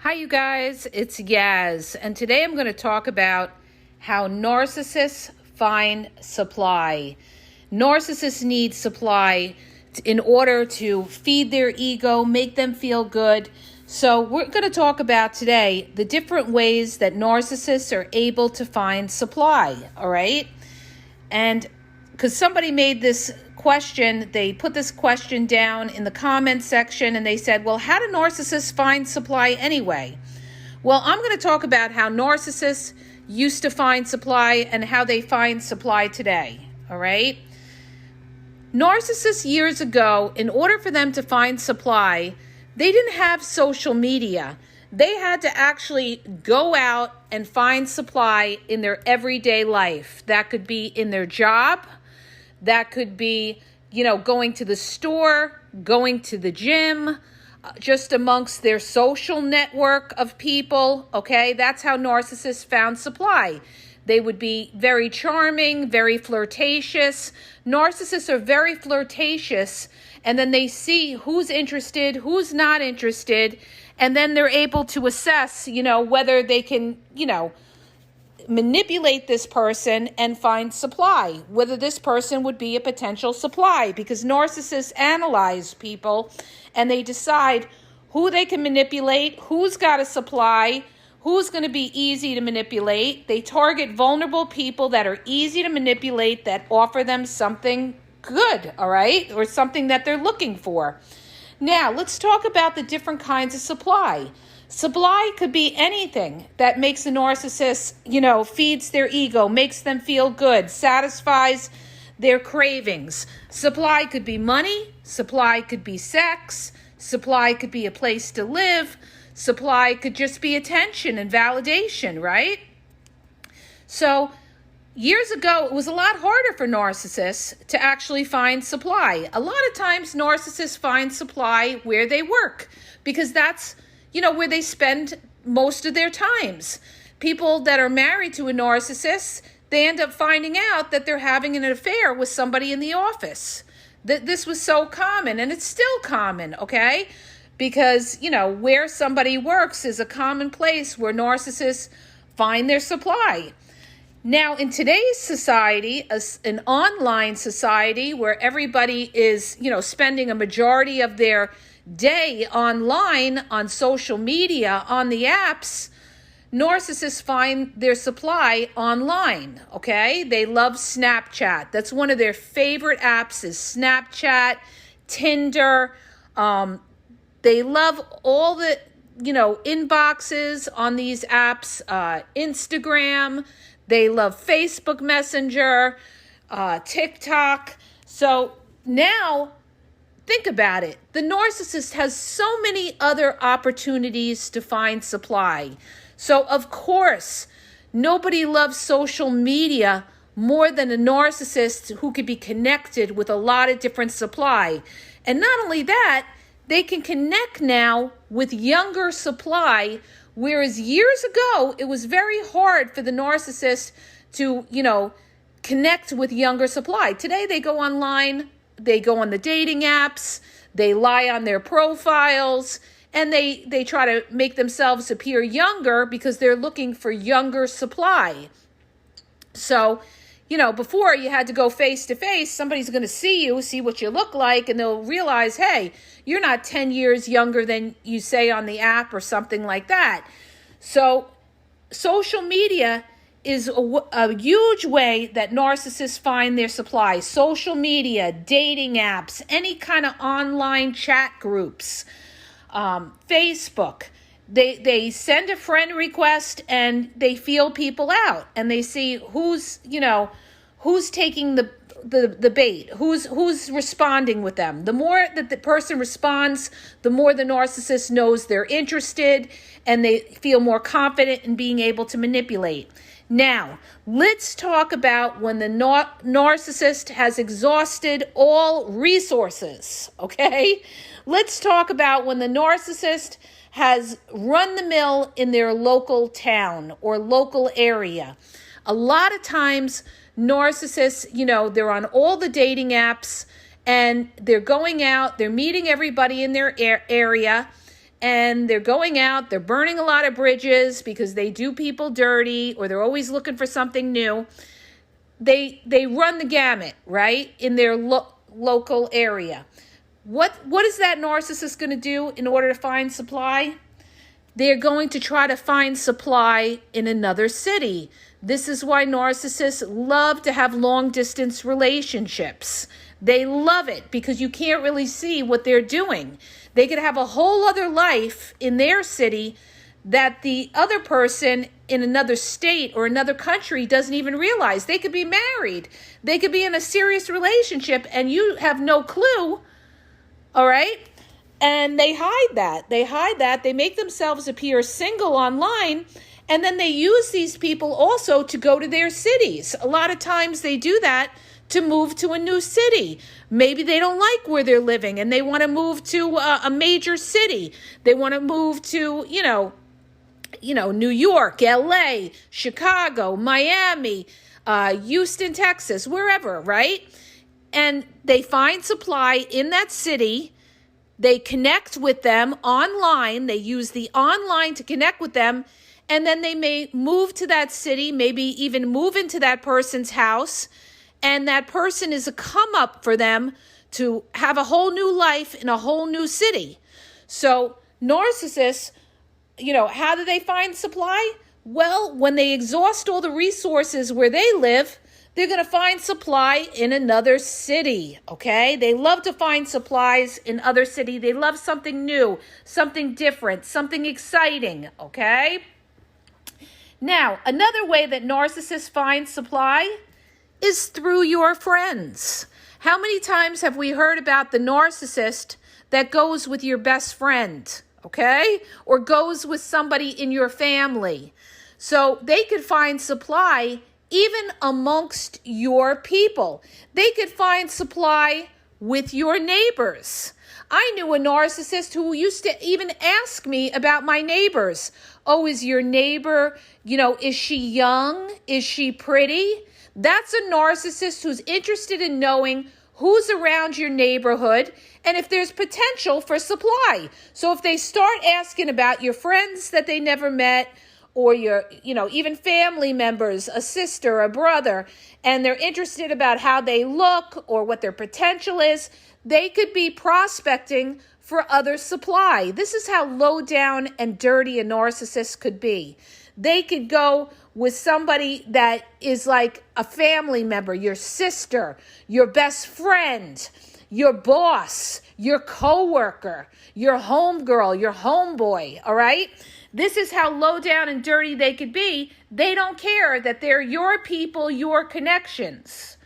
Hi, you guys. It's Yaz, and today I'm going to talk about how narcissists find supply. Narcissists need supply in order to feed their ego, make them feel good. So we're going to talk about today the different ways that narcissists are able to find supply, all right? And because somebody made this question, they put this question down in the comment section and they said, well, how do narcissists find supply anyway? Well, I'm going to talk about how narcissists used to find supply and how they find supply today, all right? Narcissists years ago, in order for them to find supply, they didn't have social media. They had to actually go out and find supply in their everyday life. That could be in their job. That could be, going to the store, going to the gym, just amongst their social network of people, okay? That's how narcissists found supply. They would be very charming, very flirtatious. Narcissists are very flirtatious, and then they see who's interested, who's not interested, and then they're able to assess, whether they can, manipulate this person and find supply, whether this person would be a potential supply, because narcissists analyze people and they decide who they can manipulate, who's got a supply, who's going to be easy to manipulate. They target vulnerable people that are easy to manipulate, that offer them something good, all right, or something that they're looking for. Now, let's talk about the different kinds of supply. Supply could be anything that makes a narcissist, feeds their ego, makes them feel good, satisfies their cravings. Supply could be money. Supply could be sex. Supply could be a place to live. Supply could just be attention and validation, right? So years ago, it was a lot harder for narcissists to actually find supply. A lot of times, narcissists find supply where they work, because that's where they spend most of their times. People that are married to a narcissist, they end up finding out that they're having an affair with somebody in the office. This was so common, and it's still common, okay? Because, where somebody works is a common place where narcissists find their supply. Now, in today's society, an online society where everybody is, spending a majority of their day online, on social media, on the apps, narcissists find their supply online, okay? They love Snapchat. That's one of their favorite apps, is Snapchat, Tinder. They love all the, inboxes on these apps, Instagram. They love Facebook Messenger, TikTok. So now, think about it. The narcissist has so many other opportunities to find supply. So, of course, nobody loves social media more than a narcissist who could be connected with a lot of different supply. And not only that, they can connect now with younger supply, whereas years ago, it was very hard for the narcissist to, connect with younger supply. Today, they go online. They go on the dating apps, they lie on their profiles, and they try to make themselves appear younger because they're looking for younger supply. So, before you had to go face to face, somebody's going to see you, see what you look like, and they'll realize, hey, you're not 10 years younger than you say on the app or something like that. So, social media is a huge way that narcissists find their supply. Social media, dating apps, any kind of online chat groups, Facebook. They send a friend request and they feel people out, and they see who's taking the bait, who's responding with them. The more that the person responds, the more the narcissist knows they're interested, and they feel more confident in being able to manipulate. Now, let's talk about when the narcissist has exhausted all resources, okay? Let's talk about when the narcissist has run the mill in their local town or local area. A lot of times, narcissists, they're on all the dating apps, and they're going out, they're meeting everybody in their area, and they're going out, they're burning a lot of bridges because they do people dirty, or they're always looking for something new. They run the gamut, right, in their local area. What is that narcissist going to do in order to find supply? They're going to try to find supply in another city. This is why narcissists love to have long-distance relationships. They love it because you can't really see what they're doing. They could have a whole other life in their city that the other person in another state or another country doesn't even realize. They could be married. They could be in a serious relationship and you have no clue, all right? And they hide that. They make themselves appear single online, and then they use these people also to go to their cities. A lot of times they do that to move to a new city. Maybe they don't like where they're living and they want to move to a major city. They want to move to, New York, LA, Chicago, Miami, Houston, Texas, wherever, right? And they find supply in that city. They connect with them online. They use the online to connect with them. And then they may move to that city, maybe even move into that person's house. And that person is a come up for them to have a whole new life in a whole new city. So narcissists, how do they find supply? Well, when they exhaust all the resources where they live, they're going to find supply in another city, okay? They love to find supplies in other cities. They love something new, something different, something exciting, okay? Now, another way that narcissists find supply is through your friends. How many times have we heard about the narcissist that goes with your best friend, okay? Or goes with somebody in your family. So they could find supply even amongst your people. They could find supply with your neighbors. I knew a narcissist who used to even ask me about my neighbors. Oh, is your neighbor, is she young? Is she pretty? That's a narcissist who's interested in knowing who's around your neighborhood and if there's potential for supply. So if they start asking about your friends that they never met, or your, even family members, a sister, a brother, and they're interested about how they look or what their potential is, they could be prospecting for other supply. This is how low down and dirty a narcissist could be. They could go with somebody that is like a family member, your sister, your best friend, your boss, your coworker, your homegirl, your homeboy, all right? This is how low down and dirty they could be. They don't care that they're your people, your connections.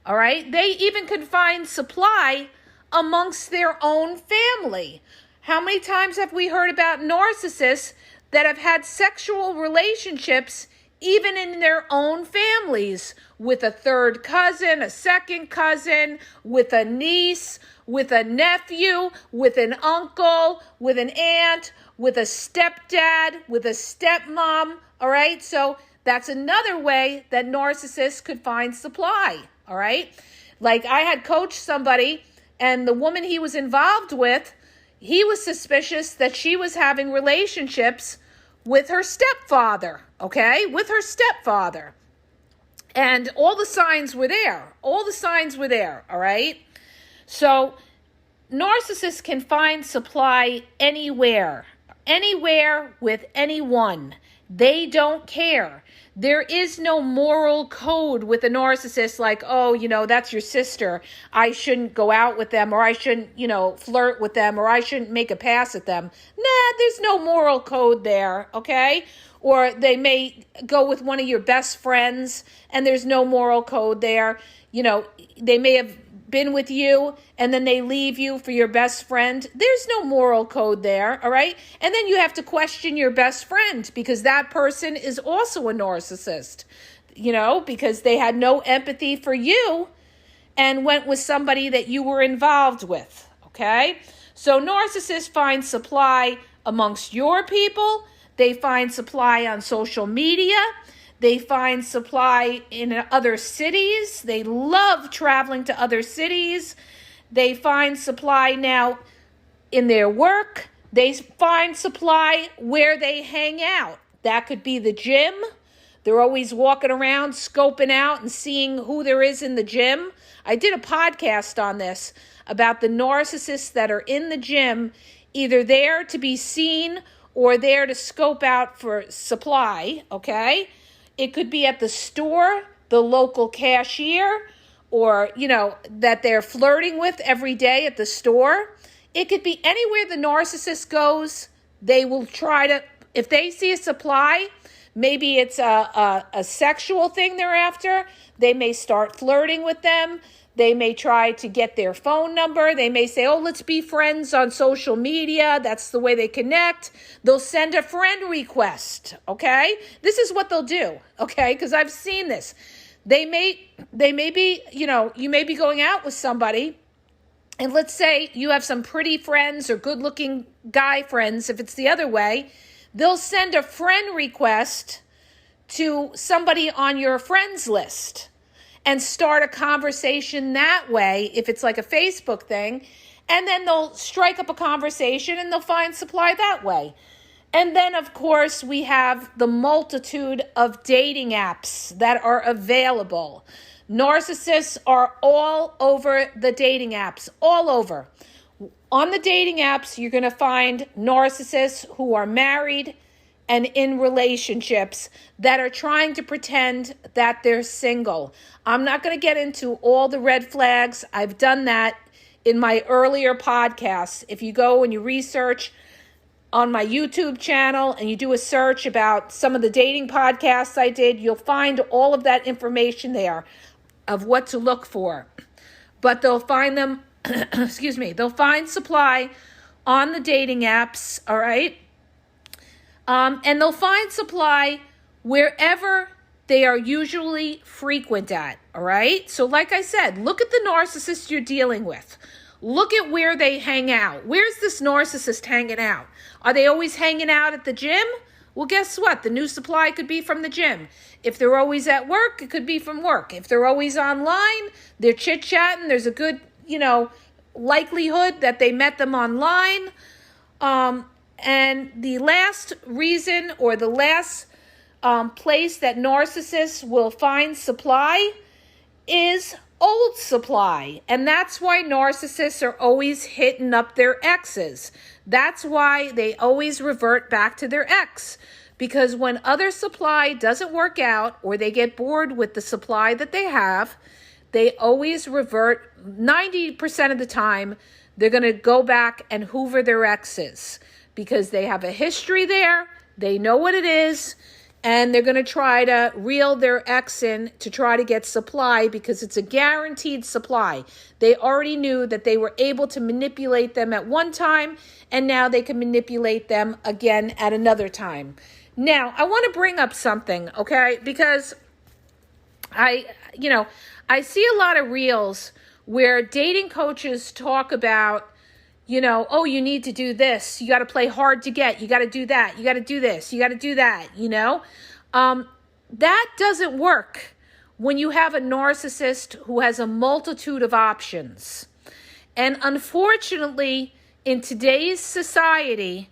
All right? They even could find supply amongst their own family. How many times have we heard about narcissists that have had sexual relationships even in their own families, with a third cousin, a second cousin, with a niece, with a nephew, with an uncle, with an aunt, with a stepdad, with a stepmom, all right? So that's another way that narcissists could find supply, all right? Like I had coached somebody, and the woman he was involved with, he was suspicious that she was having relationships with her stepfather, okay? With her stepfather. And all the signs were there. All the signs were there, all right? So narcissists can find supply anywhere with anyone. They don't care. There is no moral code with a narcissist like, oh, that's your sister. I shouldn't go out with them, or I shouldn't, flirt with them, or I shouldn't make a pass at them. Nah, there's no moral code there, okay? Or they may go with one of your best friends and there's no moral code there. They may have been with you and then they leave you for your best friend. There's no moral code there, all right? And then you have to question your best friend because that person is also a narcissist, because they had no empathy for you and went with somebody that you were involved with, okay? So narcissists find supply amongst your people. They find supply on social media. They find supply in other cities. They love traveling to other cities. They find supply now in their work. They find supply where they hang out. That could be the gym. They're always walking around, scoping out and seeing who there is in the gym. I did a podcast on this about the narcissists that are in the gym, either there to be seen or there to scope out for supply, okay? It could be at the store, the local cashier, or, that they're flirting with every day at the store. It could be anywhere the narcissist goes. They will try to, if they see a supply, maybe it's a sexual thing they're after, they may start flirting with them. They may try to get their phone number. They may say, let's be friends on social media. That's the way they connect. They'll send a friend request, okay? This is what they'll do, okay? Because I've seen this. They may be, you may be going out with somebody, and let's say you have some pretty friends or good-looking guy friends. If it's the other way, they'll send a friend request to somebody on your friends list and start a conversation that way, if it's like a Facebook thing, and then they'll strike up a conversation and they'll find supply that way. And then, of course, we have the multitude of dating apps that are available. Narcissists are all over the dating apps, all over. On the dating apps, you're going to find narcissists who are married and in relationships that are trying to pretend that they're single. I'm not going to get into all the red flags. I've done that in my earlier podcasts. If you go and you research on my YouTube channel and you do a search about some of the dating podcasts I did, you'll find all of that information there of what to look for. But they'll find them, they'll find supply on the dating apps, all right? And they'll find supply wherever they are usually frequent at, all right? So like I said, look at the narcissist you're dealing with. Look at where they hang out. Where's this narcissist hanging out? Are they always hanging out at the gym? Well, guess what? The new supply could be from the gym. If they're always at work, it could be from work. If they're always online, they're chit-chatting. There's a good, likelihood that they met them online. And the last reason or the last place that narcissists will find supply is old supply. And that's why narcissists are always hitting up their exes. That's why they always revert back to their ex. Because when other supply doesn't work out or they get bored with the supply that they have, they always revert. 90% of the time, they're going to go back and hoover their exes because they have a history there. They know what it is. And they're going to try to reel their ex in to try to get supply because it's a guaranteed supply. They already knew that they were able to manipulate them at one time, and now they can manipulate them again at another time. Now, I want to bring up something, okay? Because I see a lot of reels where dating coaches talk about, you need to do this. You got to play hard to get. You got to do that. You got to do this. You got to do that, That doesn't work when you have a narcissist who has a multitude of options. And unfortunately, in today's society,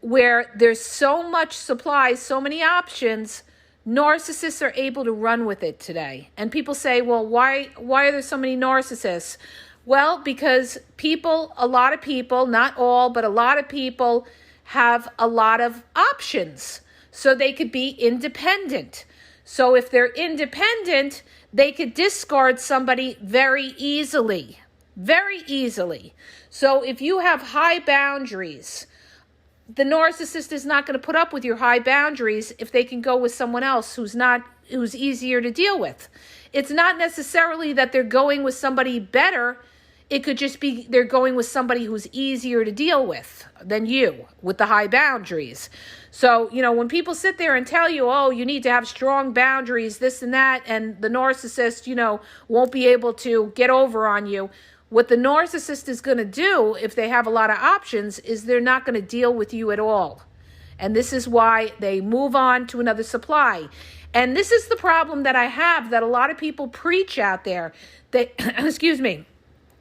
where there's so much supply, so many options, narcissists are able to run with it today. And people say, well, why are there so many narcissists? Well, because a lot of people, not all, but a lot of people have a lot of options. So they could be independent. So if they're independent, they could discard somebody very easily. Very easily. So if you have high boundaries, the narcissist is not going to put up with your high boundaries if they can go with someone else who's easier to deal with. It's not necessarily that they're going with somebody better. It could just be they're going with somebody who's easier to deal with than you with the high boundaries. So, when people sit there and tell you, you need to have strong boundaries, this and that, and the narcissist, won't be able to get over on you. What the narcissist is going to do if they have a lot of options is they're not going to deal with you at all. And this is why they move on to another supply. And this is the problem that I have that a lot of people preach out there. They,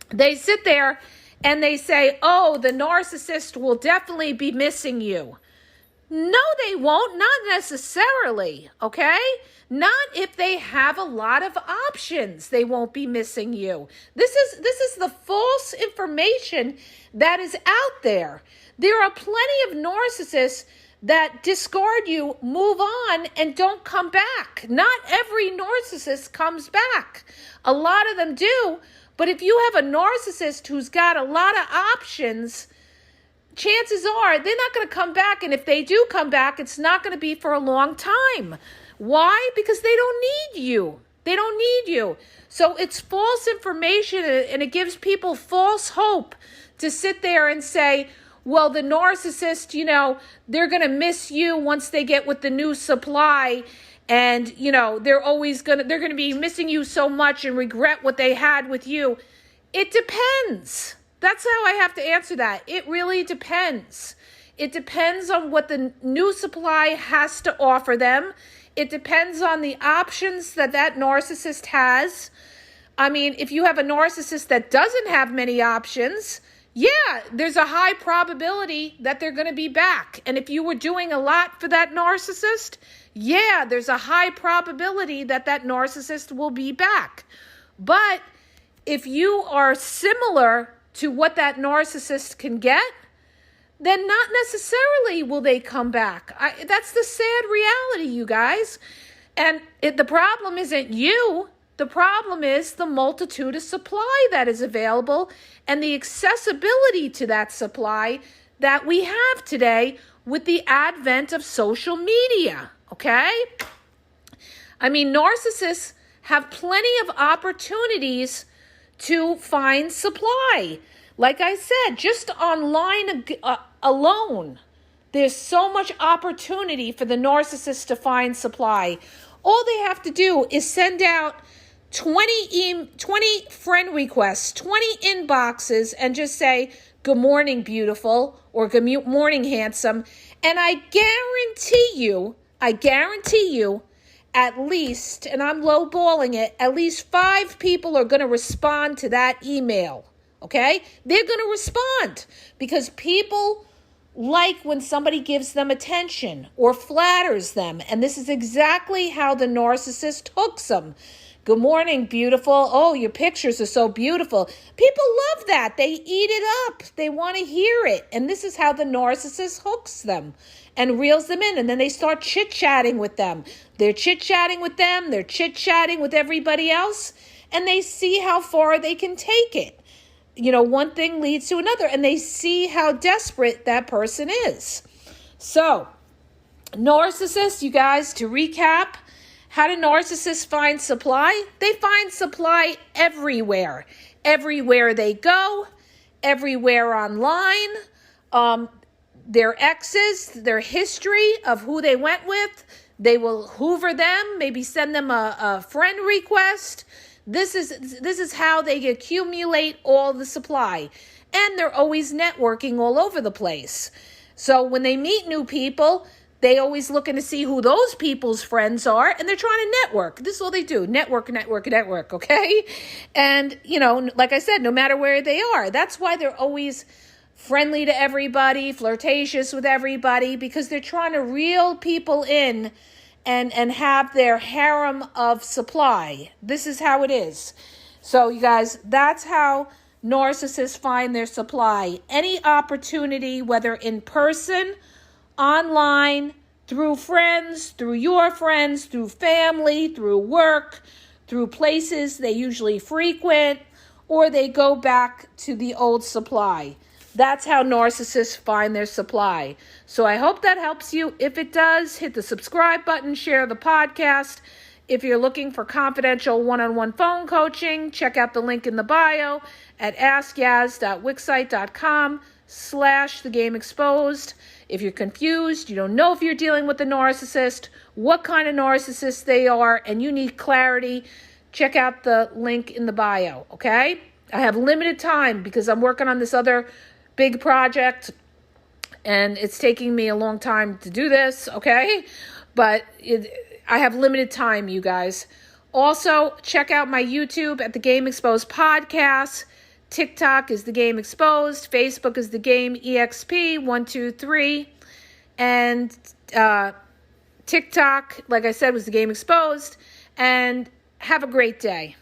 they sit there and they say, oh, the narcissist will definitely be missing you. No, they won't. Not necessarily, okay? Not if they have a lot of options. They won't be missing you. This is the false information that is out there. There are plenty of narcissists that discard you, move on, and don't come back. Not every narcissist comes back. A lot of them do, but if you have a narcissist who's got a lot of options, chances are they're not going to come back. And if they do come back, it's not going to be for a long time. Why? Because they don't need you. They don't need you. So it's false information, and it gives people false hope to sit there and say, well, the narcissist, they're going to miss you once they get with the new supply. And, they're going to be missing you so much and regret what they had with you. It depends. That's how I have to answer that. It really depends. It depends on what the new supply has to offer them. It depends on the options that narcissist has. I mean, if you have a narcissist that doesn't have many options, yeah, there's a high probability that they're going to be back. And if you were doing a lot for that narcissist, yeah, there's a high probability that narcissist will be back. But if you are similar to what that narcissist can get, then not necessarily will they come back. That's the sad reality, you guys. And the problem isn't you. The problem is the multitude of supply that is available and the accessibility to that supply that we have today with the advent of social media, okay? I mean, narcissists have plenty of opportunities to find supply. Like I said, just online alone, there's so much opportunity for the narcissist to find supply. All they have to do is send out 20 friend requests, 20 inboxes, and just say, good morning, beautiful, or good morning, handsome. And I guarantee you, at least, and I'm lowballing it, at least 5 people are going to respond to that email, okay? They're going to respond because people like when somebody gives them attention or flatters them, and this is exactly how the narcissist hooks them. Good morning, beautiful. Oh, your pictures are so beautiful. People love that. They eat it up. They want to hear it. And this is how the narcissist hooks them and reels them in. And then they start chit-chatting with them. They're chit-chatting with them. They're chit-chatting with everybody else. And they see how far they can take it. One thing leads to another. And they see how desperate that person is. So, narcissists, you guys, to recap, how do narcissists find supply? They find supply everywhere. Everywhere they go, everywhere online, their exes, their history of who they went with, they will hoover them, maybe send them a friend request. This is how they accumulate all the supply. And they're always networking all over the place. So when they meet new people, they always looking to see who those people's friends are, and they're trying to network. This is all they do, network, okay? And, like I said, no matter where they are, that's why they're always friendly to everybody, flirtatious with everybody, because they're trying to reel people in and have their harem of supply. This is how it is. So, you guys, that's how narcissists find their supply. Any opportunity, whether in person, online, through friends, through your friends, through family, through work, through places they usually frequent, or they go back to the old supply. That's how narcissists find their supply. So I hope that helps you. If it does, hit the subscribe button, share the podcast. If you're looking for confidential one-on-one phone coaching, check out the link in the bio at askyaz.wixsite.com/thegameexposed. If you're confused, you don't know if you're dealing with a narcissist, what kind of narcissist they are, and you need clarity, check out the link in the bio, okay? I have limited time because I'm working on this other big project, and it's taking me a long time to do this, okay? But I have limited time, you guys. Also, check out my YouTube at the Game Exposed Podcast. TikTok is the game exposed. Facebook is the game EXP123. And TikTok, like I said, was the game exposed. And have a great day.